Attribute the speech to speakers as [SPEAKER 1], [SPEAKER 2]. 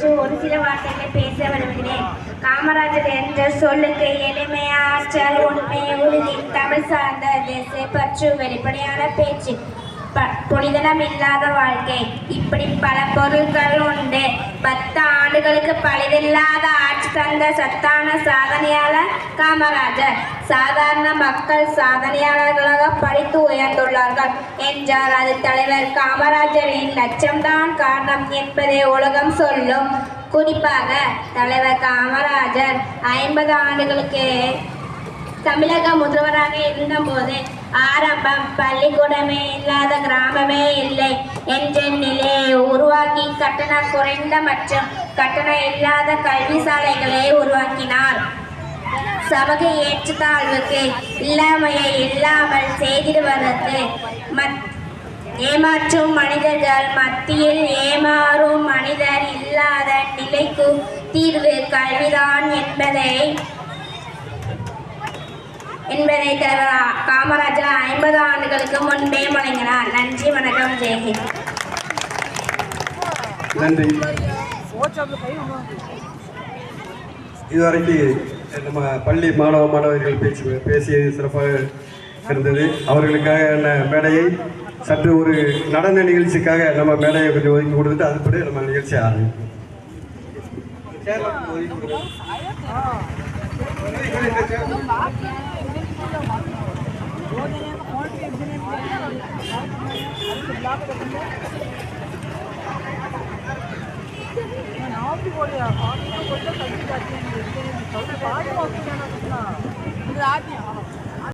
[SPEAKER 1] பற்றி ஒரு சில வார்த்தைகளை பேச விரும்புகிறேன். காமராஜர் என்ற சொல்லுக்கு எளிமை, ஆற்றல், உண்மை, உறுதி, தமிழ் சார்ந்த தேசப்பற்று, வெளிப்படையான பேச்சு, புனிதனம் இல்லாத வாழ்க்கை, இப்படி பல பொருட்கள் உண்டு. 10 ஆண்டுகளுக்கு பழுதில்லாத ஆட்சி தந்த சத்தான சாதனையாளர் காமராஜர். சாதாரண மக்கள் சாதனையாளர்களாக படித்து உயர்ந்துள்ளார்கள் என்றால் அது தலைவர் காமராஜரின் லட்சம்தான் காரணம் என்பதை உலகம் சொல்லும். குறிப்பாக தலைவர் காமராஜர் 50 ஆண்டுகளுக்கு தமிழக முதல்வராக இருந்தபோது ஆரம்பம் பள்ளிக்கூடமே இல்லாத கிராமமே இல்லை என்ற நிலையை உருவாக்கி கட்டணம் குறைந்த மற்றும் கட்டணம் இல்லாத கல்வி சாலைகளை உருவாக்கினார். சமூக ஏற்றத்தாழ்வுக்கு இல்லாமையை இல்லாமல் செய்திடுவதற்கு ஏமாற்றும் மனிதர்கள் மத்தியில் ஏமாறும் மனிதர் இல்லாத நிலைக்கு தீர்வு கல்விதான் என்பதை தலைவர் காமராஜர் 50 ஆண்டுகளுக்கு முன்பே முழங்கினார். நன்றி, வணக்கம், ஜெயஹிந்த்.
[SPEAKER 2] நன்றி. இதுவரைக்கு நம்ம பள்ளி மாணவர்கள் பேசியது சிறப்பாக இருந்தது. அவர்களுக்காக மேடையை சற்று ஒரு நடன நிகழ்ச்சிக்காக நம்ம மேடையை கொஞ்சம் ஒதுக்கி கொடுத்துட்டு அதுபடி நம்ம நிகழ்ச்சி ஆரம்பிப்போம்.
[SPEAKER 3] नाम भी बोलिए, आप तो बोलते कभी जाती हैं,